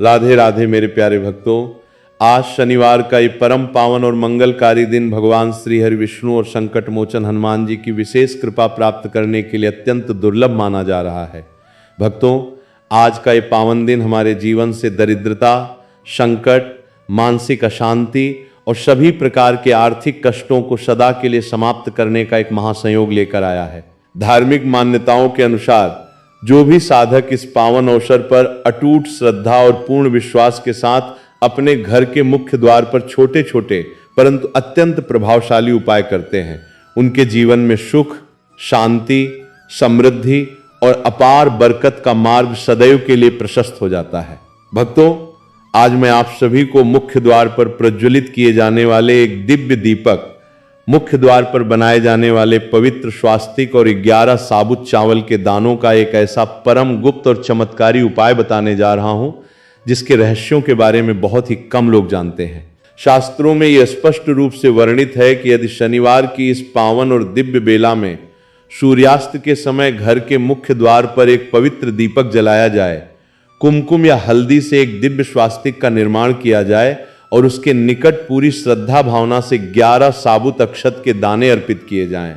राधे राधे मेरे प्यारे भक्तों। आज शनिवार का ये परम पावन और मंगलकारी दिन भगवान श्री हरि विष्णु और संकट मोचन हनुमान जी की विशेष कृपा प्राप्त करने के लिए अत्यंत दुर्लभ माना जा रहा है। भक्तों, आज का ये पावन दिन हमारे जीवन से दरिद्रता, संकट, मानसिक अशांति और सभी प्रकार के आर्थिक कष्टों को सदा के लिए समाप्त करने का एक महासंयोग लेकर आया है। धार्मिक मान्यताओं के अनुसार जो भी साधक इस पावन अवसर पर अटूट श्रद्धा और पूर्ण विश्वास के साथ अपने घर के मुख्य द्वार पर छोटे छोटे परंतु अत्यंत प्रभावशाली उपाय करते हैं, उनके जीवन में सुख, शांति, समृद्धि और अपार बरकत का मार्ग सदैव के लिए प्रशस्त हो जाता है। भक्तों, आज मैं आप सभी को मुख्य द्वार पर प्रज्वलित किए जाने वाले एक दिव्य दीपक, मुख्य द्वार पर बनाए जाने वाले पवित्र स्वास्तिक और 11 साबुत चावल के दानों का एक ऐसा परम गुप्त और चमत्कारी उपाय बताने जा रहा हूं जिसके रहस्यों के बारे में बहुत ही कम लोग जानते हैं। शास्त्रों में यह स्पष्ट रूप से वर्णित है कि यदि शनिवार की इस पावन और दिव्य बेला में सूर्यास्त के समय घर के मुख्य द्वार पर एक पवित्र दीपक जलाया जाए, कुमकुम या हल्दी से एक दिव्य स्वास्तिक का निर्माण किया जाए और उसके निकट पूरी श्रद्धा भावना से 11 साबुत अक्षत के दाने अर्पित किए जाएं,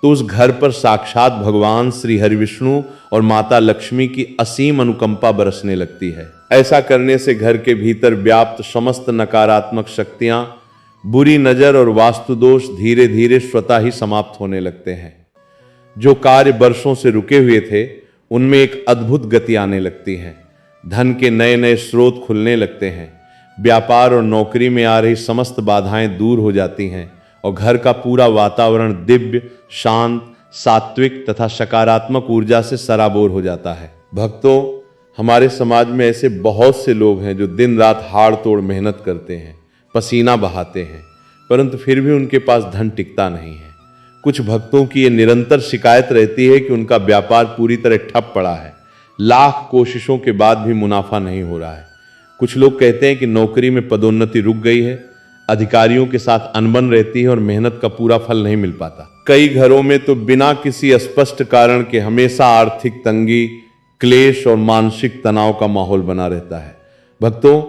तो उस घर पर साक्षात भगवान श्री हरि विष्णु और माता लक्ष्मी की असीम अनुकंपा बरसने लगती है। ऐसा करने से घर के भीतर व्याप्त समस्त नकारात्मक शक्तियां, बुरी नजर और वास्तु दोष धीरे धीरे स्वतः ही समाप्त होने लगते हैं। जो कार्य वर्षों से रुके हुए थे उनमें एक अद्भुत गति आने लगती है। धन के नए नए स्रोत खुलने लगते हैं। व्यापार और नौकरी में आ रही समस्त बाधाएं दूर हो जाती हैं और घर का पूरा वातावरण दिव्य, शांत, सात्विक तथा सकारात्मक ऊर्जा से सराबोर हो जाता है। भक्तों, हमारे समाज में ऐसे बहुत से लोग हैं जो दिन रात हाड़ तोड़ मेहनत करते हैं, पसीना बहाते हैं, परंतु फिर भी उनके पास धन टिकता नहीं है। कुछ भक्तों की ये निरंतर शिकायत रहती है कि उनका व्यापार पूरी तरह ठप पड़ा है, लाख कोशिशों के बाद भी मुनाफा नहीं हो रहा है। कुछ लोग कहते हैं कि नौकरी में पदोन्नति रुक गई है, अधिकारियों के साथ अनबन रहती है और मेहनत का पूरा फल नहीं मिल पाता। कई घरों में तो बिना किसी स्पष्ट कारण के हमेशा आर्थिक तंगी, क्लेश और मानसिक तनाव का माहौल बना रहता है। भक्तों,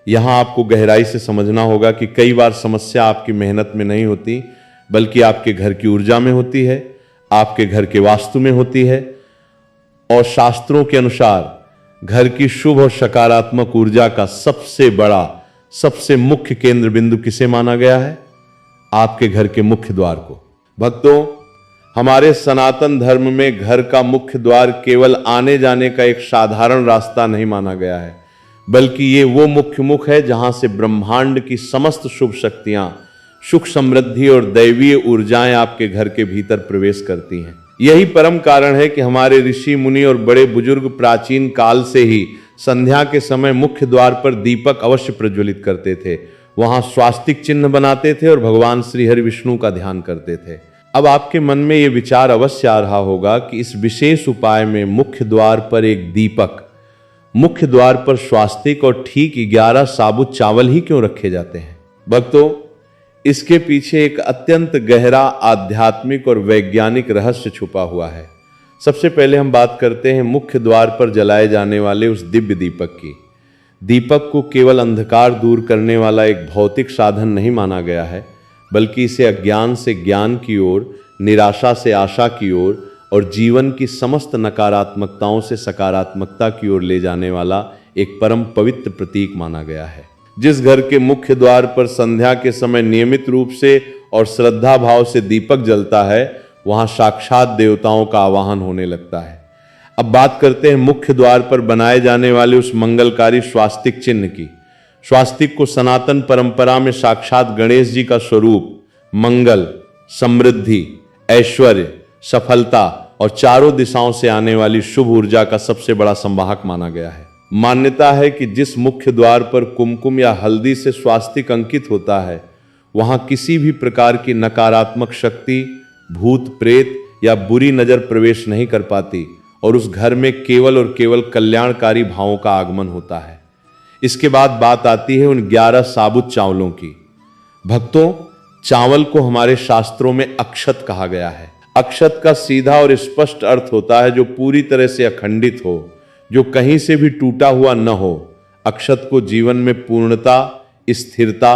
यहां आपको गहराई से समझना होगा कि कई बार समस्या आपकी मेहनत में नहीं होती, बल्कि आपके घर की ऊर्जा में होती है, आपके घर के वास्तु में होती है। और शास्त्रों के अनुसार घर की शुभ और सकारात्मक ऊर्जा का सबसे बड़ा, सबसे मुख्य केंद्र बिंदु किसे माना गया है? आपके घर के मुख्य द्वार को। भक्तों, हमारे सनातन धर्म में घर का मुख्य द्वार केवल आने जाने का एक साधारण रास्ता नहीं माना गया है, बल्कि ये वो मुख्य मुख है जहां से ब्रह्मांड की समस्त शुभ शक्तियां, सुख, समृद्धि और दैवीय ऊर्जाएं आपके घर के भीतर प्रवेश करती हैं। यही परम कारण है कि हमारे ऋषि मुनि और बड़े बुजुर्ग प्राचीन काल से ही संध्या के समय मुख्य द्वार पर दीपक अवश्य प्रज्वलित करते थे, वहां स्वास्तिक चिन्ह बनाते थे और भगवान श्री हरि विष्णु का ध्यान करते थे। अब आपके मन में यह विचार अवश्य आ रहा होगा कि इस विशेष उपाय में मुख्य द्वार पर एक दीपक, मुख्य द्वार पर स्वास्तिक और ठीक 11 साबुत चावल ही क्यों रखे जाते हैं? भक्तों, इसके पीछे एक अत्यंत गहरा आध्यात्मिक और वैज्ञानिक रहस्य छुपा हुआ है। सबसे पहले हम बात करते हैं मुख्य द्वार पर जलाए जाने वाले उस दिव्य दीपक की। दीपक को केवल अंधकार दूर करने वाला एक भौतिक साधन नहीं माना गया है, बल्कि इसे अज्ञान से ज्ञान की ओर, निराशा से आशा की ओर और जीवन की समस्त नकारात्मकताओं से सकारात्मकता की ओर ले जाने वाला एक परम पवित्र प्रतीक माना गया है। जिस घर के मुख्य द्वार पर संध्या के समय नियमित रूप से और श्रद्धा भाव से दीपक जलता है, वहां साक्षात देवताओं का आवाहन होने लगता है। अब बात करते हैं मुख्य द्वार पर बनाए जाने वाले उस मंगलकारी स्वास्तिक चिन्ह की। स्वास्तिक को सनातन परंपरा में साक्षात गणेश जी का स्वरूप, मंगल, समृद्धि, ऐश्वर्य, सफलता और चारों दिशाओं से आने वाली शुभ ऊर्जा का सबसे बड़ा संवाहक माना गया है। मान्यता है कि जिस मुख्य द्वार पर कुमकुम या हल्दी से स्वास्तिक अंकित होता है, वहां किसी भी प्रकार की नकारात्मक शक्ति, भूत प्रेत या बुरी नजर प्रवेश नहीं कर पाती और उस घर में केवल और केवल कल्याणकारी भावों का आगमन होता है। इसके बाद बात आती है उन 11 साबुत चावलों की। भक्तों, चावल को हमारे शास्त्रों में अक्षत कहा गया है। अक्षत का सीधा और स्पष्ट अर्थ होता है जो पूरी तरह से अखंडित हो, जो कहीं से भी टूटा हुआ न हो, अक्षत को जीवन में पूर्णता, स्थिरता,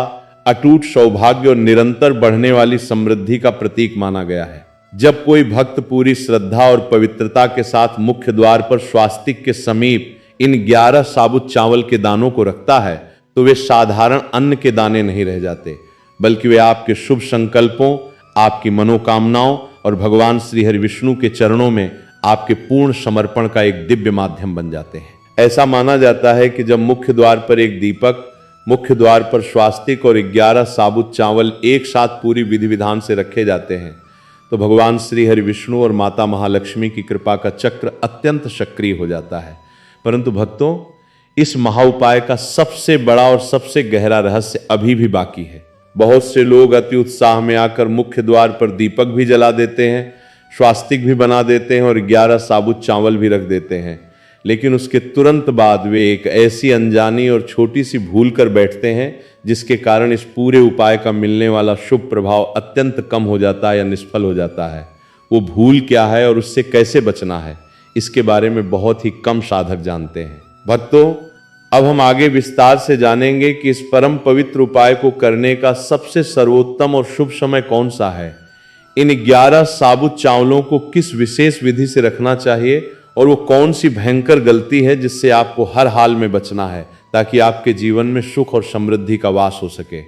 अटूट सौभाग्य और निरंतर बढ़ने वाली समृद्धि का प्रतीक माना गया है। जब कोई भक्त पूरी श्रद्धा और पवित्रता के साथ मुख्य द्वार पर स्वास्तिक के समीप इन 11 साबुत चावल के दानों को रखता है तो वे साधारण अन्न के दाने नहीं रह जाते, बल्कि वे आपके शुभ संकल्पों, आपकी मनोकामनाओं और भगवान श्री हरि विष्णु के चरणों में आपके पूर्ण समर्पण का एक दिव्य माध्यम बन जाते हैं। ऐसा माना जाता है कि जब मुख्य द्वार पर एक दीपक, मुख्य द्वार पर स्वास्तिक और 11 साबुत चावल एक साथ पूरी विधि विधान से रखे जाते हैं तो भगवान श्री हरि विष्णु और माता महालक्ष्मी की कृपा का चक्र अत्यंत सक्रिय हो जाता है। परंतु भक्तों, इस महाउपाय का सबसे बड़ा और सबसे गहरा रहस्य अभी भी बाकी है। बहुत से लोग अति उत्साह में आकर मुख्य द्वार पर दीपक भी जला देते हैं, स्वास्तिक भी बना देते हैं और 11 साबुत चावल भी रख देते हैं, लेकिन उसके तुरंत बाद वे एक ऐसी अनजानी और छोटी सी भूल कर बैठते हैं जिसके कारण इस पूरे उपाय का मिलने वाला शुभ प्रभाव अत्यंत कम हो जाता है या निष्फल हो जाता है। वो भूल क्या है और उससे कैसे बचना है, इसके बारे में बहुत ही कम साधक जानते हैं। भक्तों, अब हम आगे विस्तार से जानेंगे कि इस परम पवित्र उपाय को करने का सबसे सर्वोत्तम और शुभ समय कौन सा है, इन 11 साबुत चावलों को किस विशेष विधि से रखना चाहिए और वो कौन सी भयंकर गलती है जिससे आपको हर हाल में बचना है ताकि आपके जीवन में सुख और समृद्धि का वास हो सके।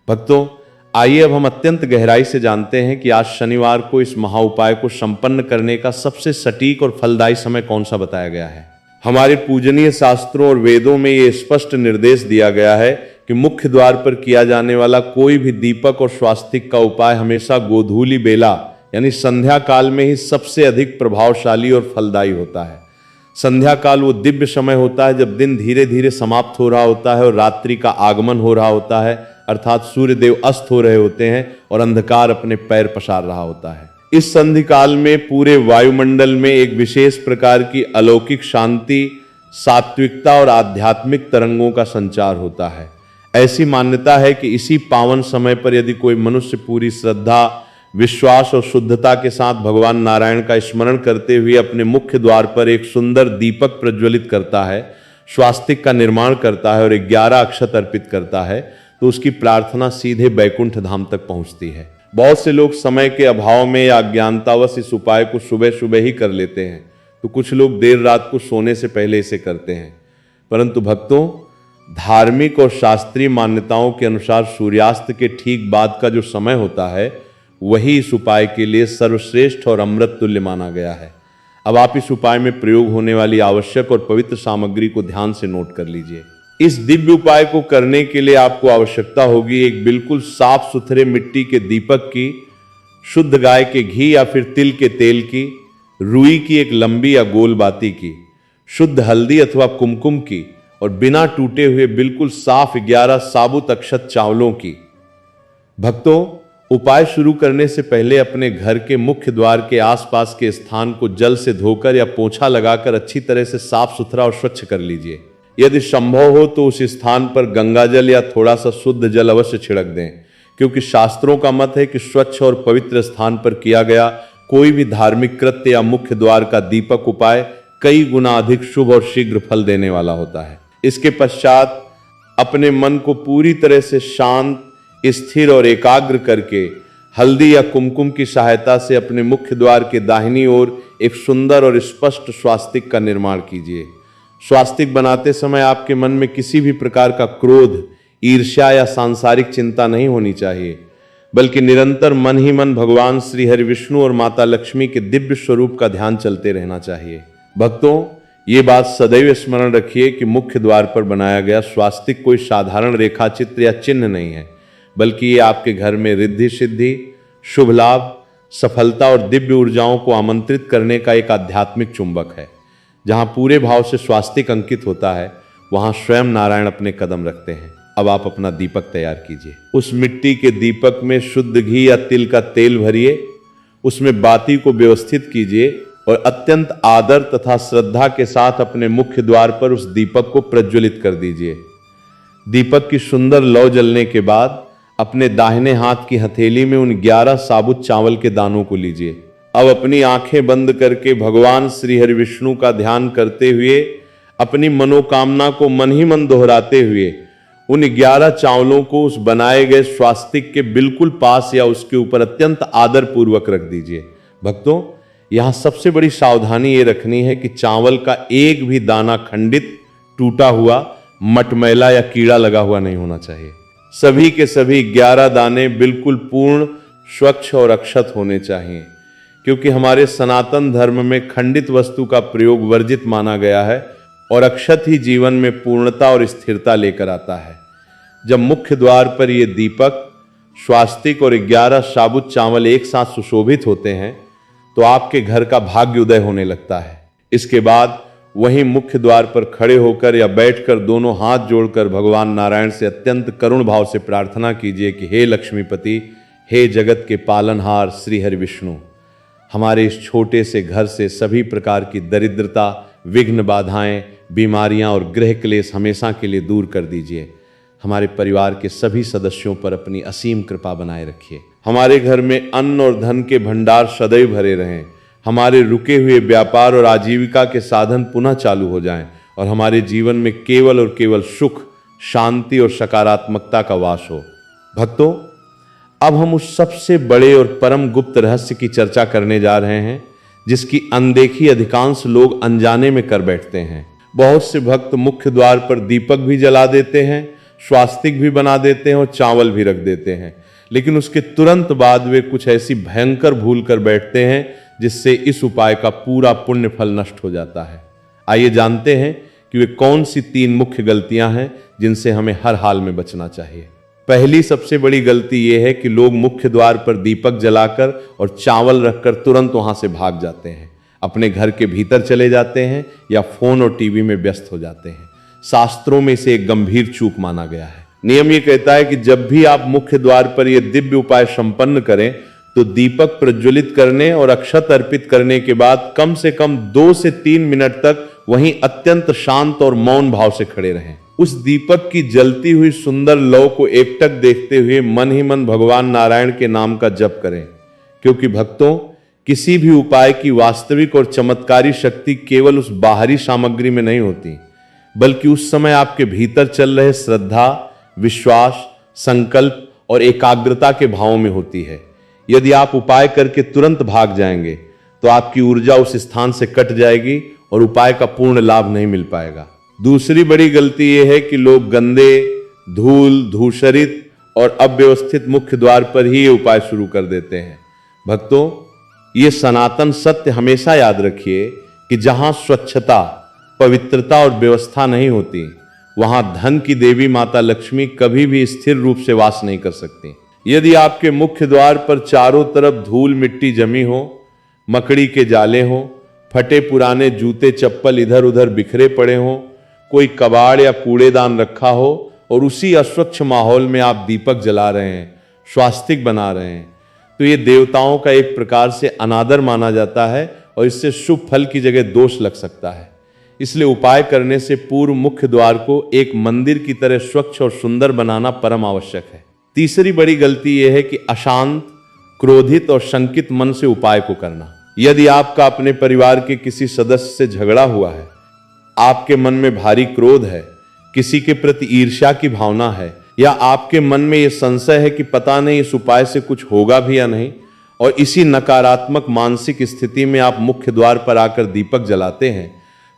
भक्तों, आइए अब हम अत्यंत गहराई से जानते हैं कि आज शनिवार को इस महाउपाय को संपन्न करने का सबसे सटीक और फलदायी समय कौन सा बताया गया है। हमारे पूजनीय शास्त्रों और वेदों में ये स्पष्ट निर्देश दिया गया है कि मुख्य द्वार पर किया जाने वाला कोई भी दीपक और स्वास्तिक का उपाय हमेशा गोधूली बेला यानी संध्या काल में ही सबसे अधिक प्रभावशाली और फलदायी होता है। संध्या काल वो दिव्य समय होता है जब दिन धीरे धीरे समाप्त हो रहा होता है और रात्रि का आगमन हो रहा होता है, अर्थात सूर्य देव अस्त हो रहे होते हैं और अंधकार अपने पैर पसार रहा होता है। इस संधि काल में पूरे वायुमंडल में एक विशेष प्रकार की अलौकिक शांति, सात्विकता और आध्यात्मिक तरंगों का संचार होता है। ऐसी मान्यता है कि इसी पावन समय पर यदि कोई मनुष्य पूरी श्रद्धा, विश्वास और शुद्धता के साथ भगवान नारायण का स्मरण करते हुए अपने मुख्य द्वार पर एक सुंदर दीपक प्रज्वलित करता है, स्वास्तिक का निर्माण करता है और 11 अक्षत अर्पित करता है, तो उसकी प्रार्थना सीधे बैकुंठ धाम तक पहुंचती है। बहुत से लोग समय के अभाव में या अज्ञानतावश इस उपाय को सुबह सुबह ही कर लेते हैं, तो कुछ लोग देर रात को सोने से पहले इसे करते हैं। परंतु भक्तों, धार्मिक और शास्त्रीय मान्यताओं के अनुसार सूर्यास्त के ठीक बाद का जो समय होता है वही इस उपाय के लिए सर्वश्रेष्ठ और अमृत तुल्य माना गया है। अब आप इस उपाय में प्रयोग होने वाली आवश्यक और पवित्र सामग्री को ध्यान से नोट कर लीजिए। इस दिव्य उपाय को करने के लिए आपको आवश्यकता होगी एक बिल्कुल साफ सुथरे मिट्टी के दीपक की, शुद्ध गाय के घी या फिर तिल के तेल की, रुई की एक लंबी या गोल बाती की, शुद्ध हल्दी अथवा कुमकुम की और बिना टूटे हुए बिल्कुल साफ 11 साबुत अक्षत चावलों की। भक्तों, उपाय शुरू करने से पहले अपने घर के मुख्य द्वार के आसपास के स्थान को जल से धोकर या पोंछा लगाकर अच्छी तरह से साफ सुथरा और स्वच्छ कर लीजिए। यदि संभव हो तो उस स्थान पर गंगा जल या थोड़ा सा शुद्ध जल अवश्य छिड़क दें, क्योंकि शास्त्रों का मत है कि स्वच्छ और पवित्र स्थान पर किया गया कोई भी धार्मिक कृत्य या मुख्य द्वार का दीपक उपाय कई गुना अधिक शुभ और शीघ्र फल देने वाला होता है। इसके पश्चात अपने मन को पूरी तरह से शांत, स्थिर और एकाग्र करके हल्दी या कुमकुम की सहायता से अपने मुख्य द्वार के दाहिनी ओर एक सुंदर और स्पष्ट स्वास्तिक का निर्माण कीजिए। स्वास्तिक बनाते समय आपके मन में किसी भी प्रकार का क्रोध, ईर्ष्या या सांसारिक चिंता नहीं होनी चाहिए, बल्कि निरंतर मन ही मन भगवान श्री हरि विष्णु और माता लक्ष्मी के दिव्य स्वरूप का ध्यान चलते रहना चाहिए। भक्तों, ये बात सदैव स्मरण रखिए कि मुख्य द्वार पर बनाया गया स्वास्तिक कोई साधारण रेखा चित्र या चिन्ह नहीं है, बल्कि ये आपके घर में रिद्धि सिद्धि, शुभ लाभ, सफलता और दिव्य ऊर्जाओं को आमंत्रित करने का एक आध्यात्मिक चुंबक है। जहां पूरे भाव से स्वास्तिक अंकित होता है वहां स्वयं नारायण अपने कदम रखते हैं। अब आप अपना दीपक तैयार कीजिए। उस मिट्टी के दीपक में शुद्ध घी या तिल का तेल भरिए, उसमें बाती को व्यवस्थित कीजिए और अत्यंत आदर तथा श्रद्धा के साथ अपने मुख्य द्वार पर उस दीपक को प्रज्वलित कर दीजिए। दीपक की सुंदर लौ जलने के बाद अपने दाहिने हाथ की हथेली में उन 11 साबुत चावल के दानों को लीजिए। अब अपनी आंखें बंद करके भगवान श्री हरि विष्णु का ध्यान करते हुए अपनी मनोकामना को मन ही मन दोहराते हुए उन 11 चावलों को उस बनाए गए स्वास्तिक के बिल्कुल पास या उसके ऊपर अत्यंत आदर पूर्वक रख दीजिए। भक्तों, यहां सबसे बड़ी सावधानी ये रखनी है कि चावल का एक भी दाना खंडित, टूटा हुआ, मटमैला या कीड़ा लगा हुआ नहीं होना चाहिए। सभी के सभी 11 दाने बिल्कुल पूर्ण, स्वच्छ और अक्षत होने चाहिए, क्योंकि हमारे सनातन धर्म में खंडित वस्तु का प्रयोग वर्जित माना गया है और अक्षत ही जीवन में पूर्णता और स्थिरता लेकर आता है। जब मुख्य द्वार पर ये दीपक, स्वास्तिक और 11 साबुत चावल एक साथ सुशोभित होते हैं तो आपके घर का भाग्य उदय होने लगता है। इसके बाद वहीं मुख्य द्वार पर खड़े होकर या बैठकर दोनों हाथ जोड़कर भगवान नारायण से अत्यंत करुण भाव से प्रार्थना कीजिए कि हे लक्ष्मीपति, हे जगत के पालनहार श्री हरि विष्णु, हमारे इस छोटे से घर से सभी प्रकार की दरिद्रता, विघ्न, बाधाएं, बीमारियां और गृह क्लेश हमेशा के लिए दूर कर दीजिए। हमारे परिवार के सभी सदस्यों पर अपनी असीम कृपा बनाए रखिए। हमारे घर में अन्न और धन के भंडार सदैव भरे रहें। हमारे रुके हुए व्यापार और आजीविका के साधन पुनः चालू हो जाएं और हमारे जीवन में केवल और केवल सुख, शांति और सकारात्मकता का वास हो। भक्तों, अब हम उस सबसे बड़े और परम गुप्त रहस्य की चर्चा करने जा रहे हैं जिसकी अनदेखी अधिकांश लोग अनजाने में कर बैठते हैं। बहुत से भक्त मुख्य द्वार पर दीपक भी जला देते हैं, स्वास्तिक भी बना देते हैं और चावल भी रख देते हैं, लेकिन उसके तुरंत बाद वे कुछ ऐसी भयंकर भूल कर बैठते हैं जिससे इस उपाय का पूरा पुण्य फल नष्ट हो जाता है। आइए जानते हैं कि वे कौन सी 3 मुख्य गलतियां हैं जिनसे हमें हर हाल में बचना चाहिए। पहली सबसे बड़ी गलती यह है कि लोग मुख्य द्वार पर दीपक जलाकर और चावल रखकर तुरंत वहां से भाग जाते हैं, अपने घर के भीतर चले जाते हैं या फोन और टीवी में व्यस्त हो जाते हैं। शास्त्रों में इसे एक गंभीर चूक माना गया है। नियम ये कहता है कि जब भी आप मुख्य द्वार पर यह दिव्य उपाय संपन्न करें तो दीपक प्रज्वलित करने और अक्षत अर्पित करने के बाद कम से कम 2 से 3 मिनट तक वहीं अत्यंत शांत और मौन भाव से खड़े रहें। उस दीपक की जलती हुई सुंदर लौ को एकटक देखते हुए मन ही मन भगवान नारायण के नाम का जप करें, क्योंकि भक्तों, किसी भी उपाय की वास्तविक और चमत्कारी शक्ति केवल उस बाहरी सामग्री में नहीं होती, बल्कि उस समय आपके भीतर चल रहे श्रद्धा, विश्वास, संकल्प और एकाग्रता के भावों में होती है। यदि आप उपाय करके तुरंत भाग जाएंगे तो आपकी ऊर्जा उस स्थान से कट जाएगी और उपाय का पूर्ण लाभ नहीं मिल पाएगा। दूसरी बड़ी गलती यह है कि लोग गंदे, धूल, धूसरित और अव्यवस्थित मुख्य द्वार पर ही ये उपाय शुरू कर देते हैं। भक्तों, ये सनातन सत्य हमेशा याद रखिए कि जहां स्वच्छता, पवित्रता और व्यवस्था नहीं होती, वहां धन की देवी माता लक्ष्मी कभी भी स्थिर रूप से वास नहीं कर सकती। यदि आपके मुख्य द्वार पर चारों तरफ धूल मिट्टी जमी हो, मकड़ी के जाले हो, फटे पुराने जूते चप्पल इधर उधर बिखरे पड़े हो, कोई कबाड़ या कूड़ेदान रखा हो और उसी अस्वच्छ माहौल में आप दीपक जला रहे हैं, स्वास्तिक बना रहे हैं, तो ये देवताओं का एक प्रकार से अनादर माना जाता है और इससे शुभ फल की जगह दोष लग सकता है। इसलिए उपाय करने से पूर्व मुख्य द्वार को एक मंदिर की तरह स्वच्छ और सुंदर बनाना परम आवश्यक है। तीसरी बड़ी गलती यह है कि अशांत, क्रोधित और शंकित मन से उपाय को करना। यदि आपका अपने परिवार के किसी सदस्य से झगड़ा हुआ है, आपके मन में भारी क्रोध है, किसी के प्रति ईर्ष्या की भावना है, या आपके मन में यह संशय है कि पता नहीं इस उपाय से कुछ होगा भी या नहीं, और इसी नकारात्मक मानसिक स्थिति में आप मुख्य द्वार पर आकर दीपक जलाते हैं,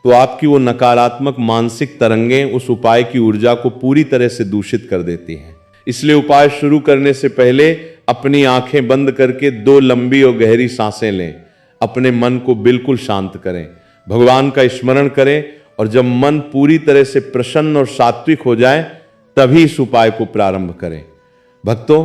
तो आपकी वो नकारात्मक मानसिक तरंगें उस उपाय की ऊर्जा को पूरी तरह से दूषित कर देती हैं। इसलिए उपाय शुरू करने से पहले अपनी आंखें बंद करके 2 लंबी और गहरी सांसें लें, अपने मन को बिल्कुल शांत करें, भगवान का स्मरण करें और जब मन पूरी तरह से प्रसन्न और सात्विक हो जाए तभी इस उपाय को प्रारंभ करें। भक्तों,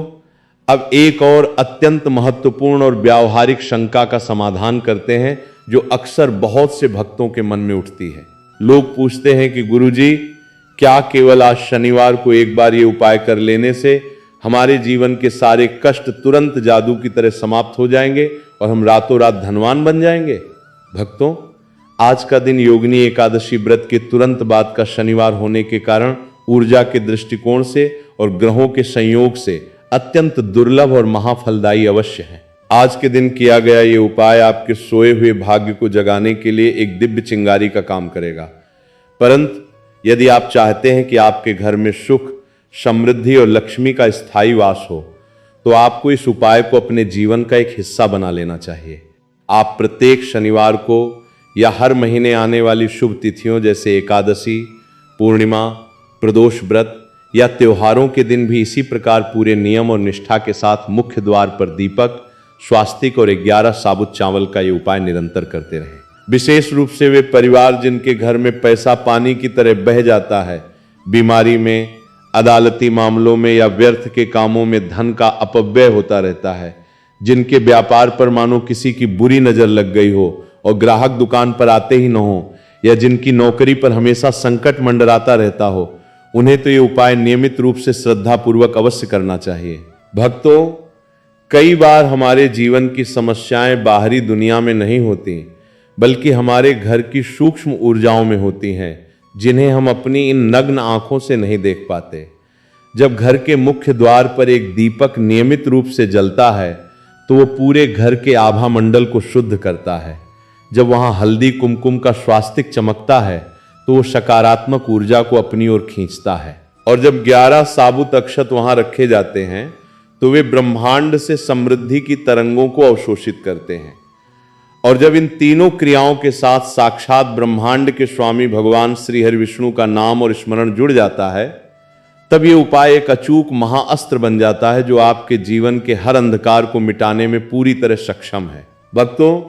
अब एक और अत्यंत महत्वपूर्ण और व्यावहारिक शंका का समाधान करते हैं जो अक्सर बहुत से भक्तों के मन में उठती है। लोग पूछते हैं कि गुरुजी, क्या केवल आज शनिवार को एक बार ये उपाय कर लेने से हमारे जीवन के सारे कष्ट तुरंत जादू की तरह समाप्त हो जाएंगे और हम रातों रात धनवान बन जाएंगे? भक्तों, आज का दिन योगिनी एकादशी व्रत के तुरंत बाद का शनिवार होने के कारण ऊर्जा के दृष्टिकोण से और ग्रहों के संयोग से अत्यंत दुर्लभ और महाफलदायी अवश्य है। आज के दिन किया गया ये उपाय आपके सोए हुए भाग्य को जगाने के लिए एक दिव्य चिंगारी का काम करेगा। परंतु यदि आप चाहते हैं कि आपके घर में सुख, समृद्धि और लक्ष्मी का स्थायी वास हो, तो आपको इस उपाय को अपने जीवन का एक हिस्सा बना लेना चाहिए। आप प्रत्येक शनिवार को या हर महीने आने वाली शुभ तिथियों जैसे एकादशी, पूर्णिमा, प्रदोष व्रत या त्योहारों के दिन भी इसी प्रकार पूरे नियम और निष्ठा के साथ मुख्य द्वार पर दीपक, स्वास्तिक और 11 साबुत चावल का ये उपाय निरंतर करते रहें। विशेष रूप से वे परिवार जिनके घर में पैसा पानी की तरह बह जाता है, बीमारी में, अदालती मामलों में या व्यर्थ के कामों में धन का अपव्यय होता रहता है, जिनके व्यापार पर मानो किसी की बुरी नजर लग गई हो और ग्राहक दुकान पर आते ही न हो, या जिनकी नौकरी पर हमेशा संकट मंडराता रहता हो, उन्हें तो ये उपाय नियमित रूप से श्रद्धापूर्वक अवश्य करना चाहिए। भक्तों, कई बार हमारे जीवन की समस्याएं बाहरी दुनिया में नहीं होती, बल्कि हमारे घर की सूक्ष्म ऊर्जाओं में होती हैं, जिन्हें हम अपनी इन नग्न आंखों से नहीं देख पाते। जब घर के मुख्य द्वार पर एक दीपक नियमित रूप से जलता है, तो वो पूरे घर के आभा मंडल को शुद्ध करता है। जब वहां हल्दी कुमकुम का स्वास्तिक चमकता है, तो वो सकारात्मक ऊर्जा को अपनी ओर खींचता है। और जब 11 साबुत अक्षत वहां रखे जाते हैं, तो वे ब्रह्मांड से समृद्धि की तरंगों को अवशोषित करते हैं। और जब इन तीनों क्रियाओं के साथ साक्षात ब्रह्मांड के स्वामी भगवान श्री हरि विष्णु का नाम और स्मरण जुड़ जाता है, तब ये उपाय एक अचूक महाअस्त्र बन जाता है, जो आपके जीवन के हर अंधकार को मिटाने में पूरी तरह सक्षम है। भक्तों,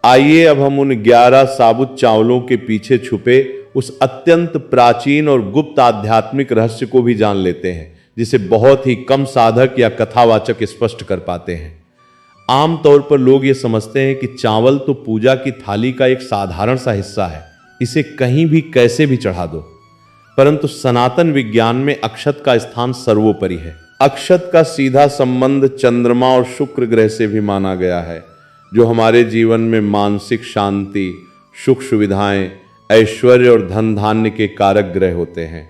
आइए अब हम उन 11 साबुत चावलों के पीछे छुपे उस अत्यंत प्राचीन और गुप्त आध्यात्मिक रहस्य को भी जान लेते हैं, जिसे बहुत ही कम साधक या कथावाचक स्पष्ट कर पाते हैं। आमतौर पर लोग ये समझते हैं कि चावल तो पूजा की थाली का एक साधारण सा हिस्सा है, इसे कहीं भी कैसे भी चढ़ा दो। परंतु सनातन विज्ञान में अक्षत का स्थान सर्वोपरि है। अक्षत का सीधा संबंध चंद्रमा और शुक्र ग्रह से भी माना गया है, जो हमारे जीवन में मानसिक शांति, सुख सुविधाएं, ऐश्वर्य और धन धान्य के कारक ग्रह होते हैं।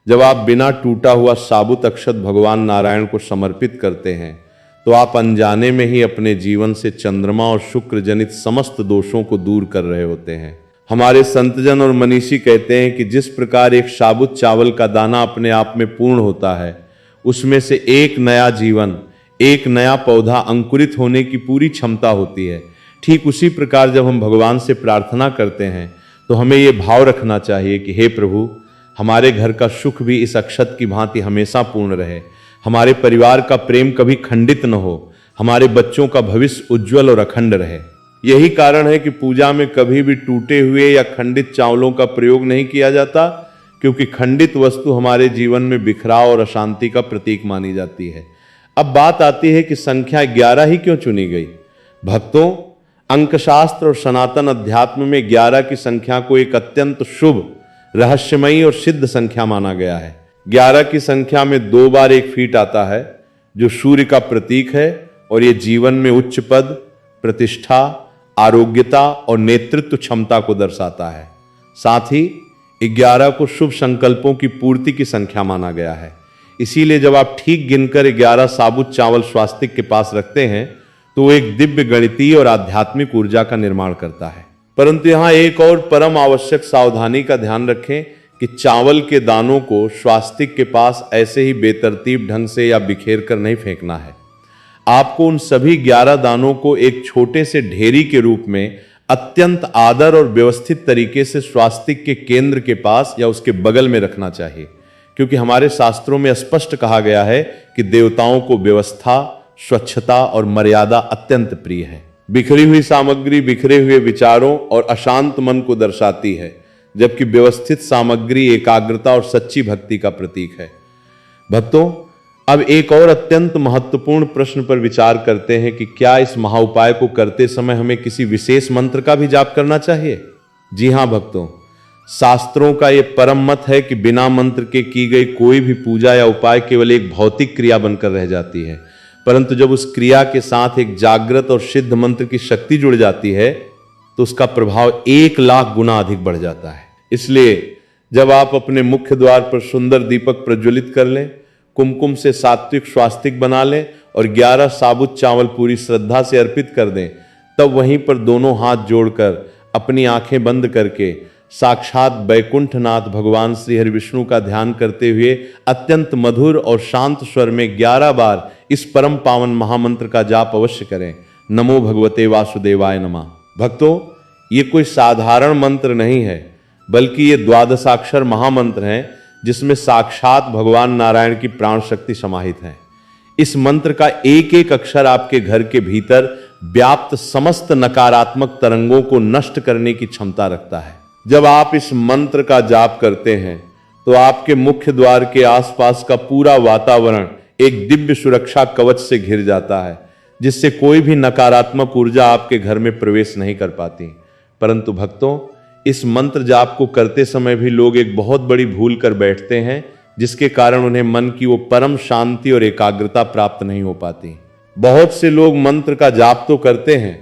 जब आप बिना टूटा हुआ साबुत अक्षत भगवान नारायण को समर्पित करते हैं, तो आप अनजाने में ही अपने जीवन से चंद्रमा और शुक्र जनित समस्त दोषों को दूर कर रहे होते हैं। हमारे संतजन और मनीषी कहते हैं कि जिस प्रकार एक साबुत चावल का दाना अपने आप में पूर्ण होता है, उसमें से एक नया जीवन, एक नया पौधा अंकुरित होने की पूरी क्षमता होती है। ठीक उसी प्रकार जब हम भगवान से प्रार्थना करते हैं, तो हमें ये भाव रखना चाहिए कि हे प्रभु, हमारे घर का सुख भी इस अक्षत की भांति हमेशा पूर्ण रहे, हमारे परिवार का प्रेम कभी खंडित न हो, हमारे बच्चों का भविष्य उज्जवल और अखंड रहे। यही कारण है कि पूजा में कभी भी टूटे हुए या खंडित चावलों का प्रयोग नहीं किया जाता, क्योंकि खंडित वस्तु हमारे जीवन में बिखराव और अशांति का प्रतीक मानी जाती है। अब बात आती है कि संख्या 11 ही क्यों चुनी गई। भक्तों, अंकशास्त्र और सनातन अध्यात्म में 11 की संख्या को एक अत्यंत शुभ, रहस्यमयी और सिद्ध संख्या माना गया है। 11 की संख्या में 2 बार 1 फीट आता है, जो सूर्य का प्रतीक है, और ये जीवन में उच्च पद, प्रतिष्ठा, आरोग्यता और नेतृत्व क्षमता को दर्शाता है। साथ ही 11 को शुभ संकल्पों की पूर्ति की संख्या माना गया है। इसीलिए जब आप ठीक गिनकर 11 साबुत चावल स्वास्तिक के पास रखते हैं, तो एक दिव्य गणितीय और आध्यात्मिक ऊर्जा का निर्माण करता है। परंतु यहां एक और परम आवश्यक सावधानी का ध्यान रखें कि चावल के दानों को स्वास्तिक के पास ऐसे ही बेतरतीब ढंग से या बिखेर कर नहीं फेंकना है। आपको उन सभी 11 दानों को एक छोटे से ढेरी के रूप में अत्यंत आदर और व्यवस्थित तरीके से स्वास्तिक के केंद्र के पास या उसके बगल में रखना चाहिए, क्योंकि हमारे शास्त्रों में स्पष्ट कहा गया है कि देवताओं को व्यवस्था, स्वच्छता और मर्यादा अत्यंत प्रिय है। बिखरी हुई सामग्री बिखरे हुए विचारों और अशांत मन को दर्शाती है, जबकि व्यवस्थित सामग्री एकाग्रता और सच्ची भक्ति का प्रतीक है। भक्तों, अब एक और अत्यंत महत्वपूर्ण प्रश्न पर विचार करते हैं कि क्या इस महाउपाय को करते समय हमें किसी विशेष मंत्र का भी जाप करना चाहिए। जी हां भक्तों, शास्त्रों का यह परम मत है कि बिना मंत्र के की गई कोई भी पूजा या उपाय केवल एक भौतिक क्रिया बनकर रह जाती है, परंतु जब उस क्रिया के साथ एक जागृत और सिद्ध मंत्र की शक्ति जुड़ जाती है, तो उसका प्रभाव 1,00,000 गुना अधिक बढ़ जाता है। इसलिए जब आप अपने मुख्य द्वार पर सुंदर दीपक प्रज्वलित कर लें, कुमकुम से सात्विक स्वास्तिक बना लें और 11 साबुत चावल पूरी श्रद्धा से अर्पित कर दें, तब वहीं पर दोनों हाथ जोड़कर अपनी आंखें बंद करके साक्षात बैकुंठनाथ भगवान श्री हरि विष्णु का ध्यान करते हुए अत्यंत मधुर और शांत स्वर में 11 बार इस परम पावन महामंत्र का जाप अवश्य करें। नमो भगवते वासुदेवाय नमः। भक्तों, ये कोई साधारण मंत्र नहीं है, बल्कि ये द्वादशाक्षर महामंत्र है जिसमें साक्षात भगवान नारायण की प्राण शक्ति समाहित है। इस मंत्र का एक एक अक्षर आपके घर के भीतर व्याप्त समस्त नकारात्मक तरंगों को नष्ट करने की क्षमता रखता है। जब आप इस मंत्र का जाप करते हैं तो आपके मुख्य द्वार के आसपास का पूरा वातावरण एक दिव्य सुरक्षा कवच से घिर जाता है, जिससे कोई भी नकारात्मक ऊर्जा आपके घर में प्रवेश नहीं कर पाती। परंतु भक्तों, इस मंत्र जाप को करते समय भी लोग एक बहुत बड़ी भूल कर बैठते हैं, जिसके कारण उन्हें मन की वो परम शांति और एकाग्रता प्राप्त नहीं हो पाती। बहुत से लोग मंत्र का जाप तो करते हैं,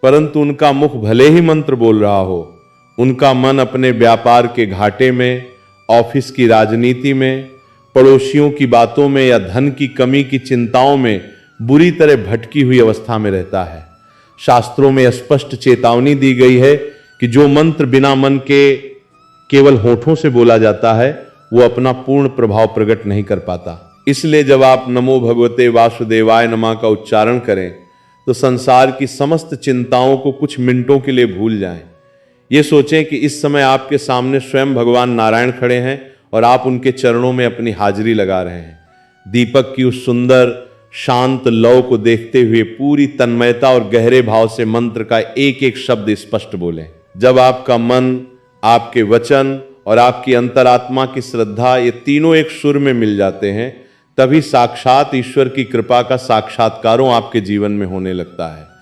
परंतु उनका मुख भले ही मंत्र बोल रहा हो, उनका मन अपने व्यापार के घाटे में, ऑफिस की राजनीति में, पड़ोसियों की बातों में या धन की कमी की चिंताओं में बुरी तरह भटकी हुई अवस्था में रहता है। शास्त्रों में स्पष्ट चेतावनी दी गई है कि जो मंत्र बिना मन के केवल होठों से बोला जाता है, वो अपना पूर्ण प्रभाव प्रकट नहीं कर पाता। इसलिए जब आप नमो भगवते वासुदेवाय नमः का उच्चारण करें तो संसार की समस्त चिंताओं को कुछ मिनटों के लिए भूल जाएं। ये सोचें कि इस समय आपके सामने स्वयं भगवान नारायण खड़े हैं और आप उनके चरणों में अपनी हाजिरी लगा रहे हैं। दीपक की उस सुंदर शांत लौ को देखते हुए पूरी तन्मयता और गहरे भाव से मंत्र का एक एक शब्द स्पष्ट बोलें। जब आपका मन, आपके वचन और आपकी अंतरात्मा की श्रद्धा ये तीनों एक सुर में मिल जाते हैं, तभी साक्षात ईश्वर की कृपा का साक्षात्कारों आपके जीवन में होने लगता है।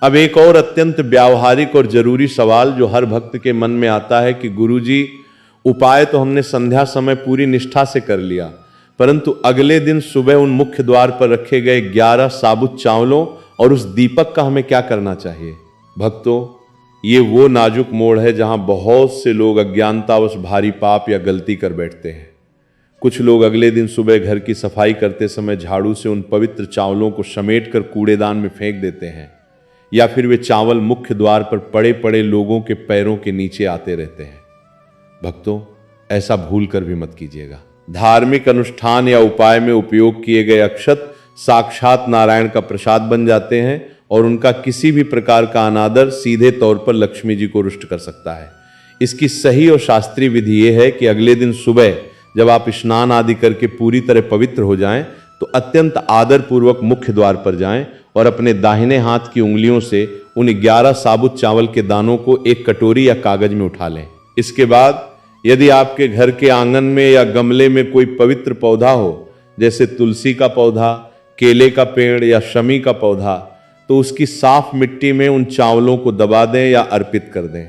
अब एक और अत्यंत व्यावहारिक और जरूरी सवाल जो हर भक्त के मन में आता है कि गुरुजी, उपाय तो हमने संध्या समय पूरी निष्ठा से कर लिया, परंतु अगले दिन सुबह उन मुख्य द्वार पर रखे गए 11 साबुत चावलों और उस दीपक का हमें क्या करना चाहिए? भक्तों, ये वो नाजुक मोड़ है जहां बहुत से लोग अज्ञानतावश भारी पाप या गलती कर बैठते हैं। कुछ लोग अगले दिन सुबह घर की सफाई करते समय झाड़ू से उन पवित्र चावलों को समेट कर कूड़ेदान में फेंक देते हैं, या फिर वे चावल मुख्य द्वार पर पड़े पड़े लोगों के पैरों के नीचे आते रहते हैं। भक्तों, ऐसा भूल कर भी मत कीजिएगा। धार्मिक अनुष्ठान या उपाय में उपयोग किए गए अक्षत साक्षात नारायण का प्रसाद बन जाते हैं और उनका किसी भी प्रकार का अनादर सीधे तौर पर लक्ष्मी जी को रुष्ट कर सकता है। इसकी सही और शास्त्रीय विधि यह है कि अगले दिन सुबह जब आप स्नान आदि करके पूरी तरह पवित्र हो जाएं, तो अत्यंत आदर पूर्वक मुख्य द्वार पर जाएं और अपने दाहिने हाथ की उंगलियों से उन 11 साबुत चावल के दानों को एक कटोरी या कागज में उठा लें। इसके बाद यदि आपके घर के आंगन में या गमले में कोई पवित्र पौधा हो, जैसे तुलसी का पौधा, केले का पेड़ या शमी का पौधा, तो उसकी साफ मिट्टी में उन चावलों को दबा दें या अर्पित कर दें।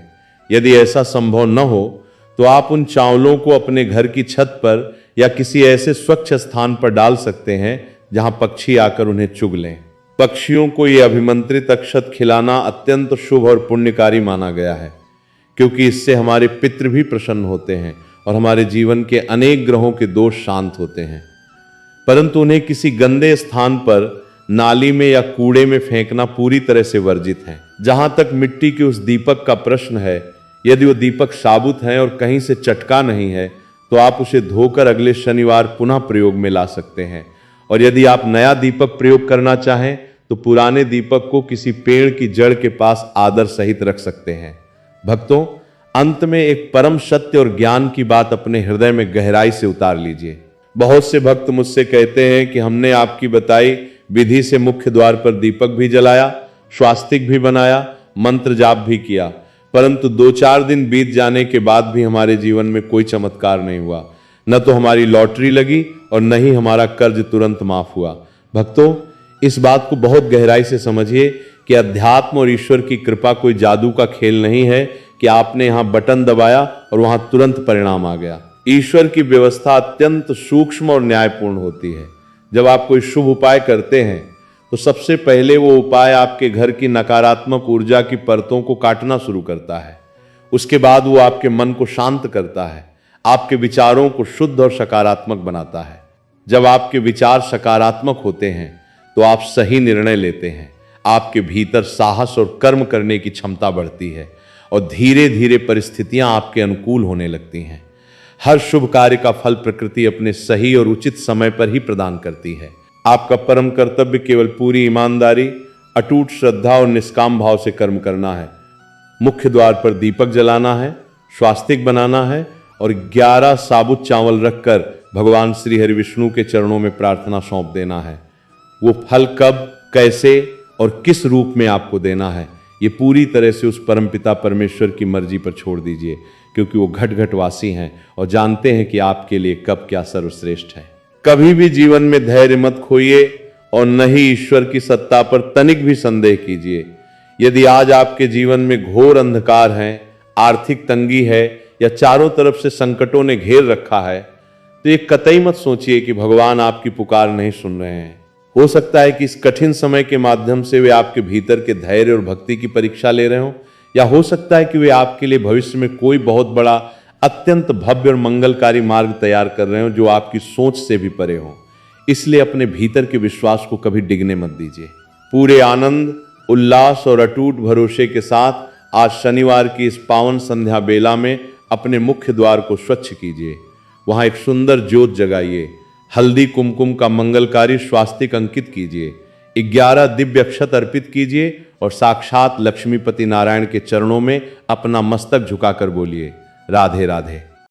यदि ऐसा संभव न हो तो आप उन चावलों को अपने घर की छत पर या किसी ऐसे स्वच्छ स्थान पर डाल सकते हैं जहां पक्षी आकर उन्हें चुग लें। पक्षियों को यह अभिमंत्रित अक्षत खिलाना अत्यंत शुभ और पुण्यकारी माना गया है, क्योंकि इससे हमारे पितृ भी प्रसन्न होते हैं और हमारे जीवन के अनेक ग्रहों के दोष शांत होते हैं। परंतु उन्हें किसी गंदे स्थान पर, नाली में या कूड़े में फेंकना पूरी तरह से वर्जित है। जहां तक मिट्टी के उस दीपक का प्रश्न है, यदि वो दीपक साबुत है और कहीं से चटका नहीं है तो आप उसे धोकर अगले शनिवार पुनः प्रयोग में ला सकते हैं। और यदि आप नया दीपक प्रयोग करना चाहें तो पुराने दीपक को किसी पेड़ की जड़ के पास आदर सहित रख सकते हैं। भक्तों, अंत में एक परम सत्य और ज्ञान की बात अपने हृदय में गहराई से उतार लीजिए। बहुत से भक्त मुझसे कहते हैं कि हमने आपकी बताई विधि से मुख्य द्वार पर दीपक भी जलाया, स्वास्तिक भी बनाया, मंत्र जाप भी किया, परंतु 2-4 दिन बीत जाने के बाद भी हमारे जीवन में कोई चमत्कार नहीं हुआ। न तो हमारी लॉटरी लगी और न ही हमारा कर्ज तुरंत माफ हुआ। भक्तों, इस बात को बहुत गहराई से समझिए कि अध्यात्म और ईश्वर की कृपा कोई जादू का खेल नहीं है कि आपने यहां बटन दबाया और वहां तुरंत परिणाम आ गया। ईश्वर की व्यवस्था अत्यंत सूक्ष्म और न्यायपूर्ण होती है। जब आप कोई शुभ उपाय करते हैं तो सबसे पहले वो उपाय आपके घर की नकारात्मक ऊर्जा की परतों को काटना शुरू करता है। उसके बाद वो आपके मन को शांत करता है, आपके विचारों को शुद्ध और सकारात्मक बनाता है। जब आपके विचार सकारात्मक होते हैं तो आप सही निर्णय लेते हैं, आपके भीतर साहस और कर्म करने की क्षमता बढ़ती है और धीरे धीरे परिस्थितियां आपके अनुकूल होने लगती हैं। हर शुभ कार्य का फल प्रकृति अपने सही और उचित समय पर ही प्रदान करती है। आपका परम कर्तव्य केवल पूरी ईमानदारी, अटूट श्रद्धा और निष्काम भाव से कर्म करना है। मुख्य द्वार पर दीपक जलाना है, स्वास्तिक बनाना है और 11 साबुत चावल रखकर भगवान श्री हरि विष्णु के चरणों में प्रार्थना सौंप देना है। वो फल कब, कैसे और किस रूप में आपको देना है, ये पूरी तरह से उस परमपिता परमेश्वर की मर्जी पर छोड़ दीजिए, क्योंकि वो घट घट वासी हैं और जानते हैं कि आपके लिए कब क्या सर्वश्रेष्ठ है। कभी भी जीवन में धैर्य मत खोइए और न ही ईश्वर की सत्ता पर तनिक भी संदेह कीजिए। यदि आज आपके जीवन में घोर अंधकार है, आर्थिक तंगी है या चारों तरफ से संकटों ने घेर रखा है, तो ये कतई मत सोचिए कि भगवान आपकी पुकार नहीं सुन रहे हैं। हो सकता है कि इस कठिन समय के माध्यम से वे आपके भीतर के धैर्य और भक्ति की परीक्षा ले रहे हों, या हो सकता है कि वे आपके लिए भविष्य में कोई बहुत बड़ा, अत्यंत भव्य और मंगलकारी मार्ग तैयार कर रहे हो जो आपकी सोच से भी परे हो। इसलिए अपने भीतर के विश्वास को कभी डिगने मत दीजिए। पूरे आनंद, उल्लास और अटूट भरोसे के साथ आज शनिवार की इस पावन संध्या बेला में अपने मुख्य द्वार को स्वच्छ कीजिए। वहां एक सुंदर ज्योत जगाइए, हल्दी कुमकुम का मंगलकारी स्वास्तिक अंकित कीजिए, 11 दिव्य अक्षत अर्पित कीजिए और साक्षात लक्ष्मीपति नारायण के चरणों में अपना मस्तक झुकाकर बोलिए, राधे राधे।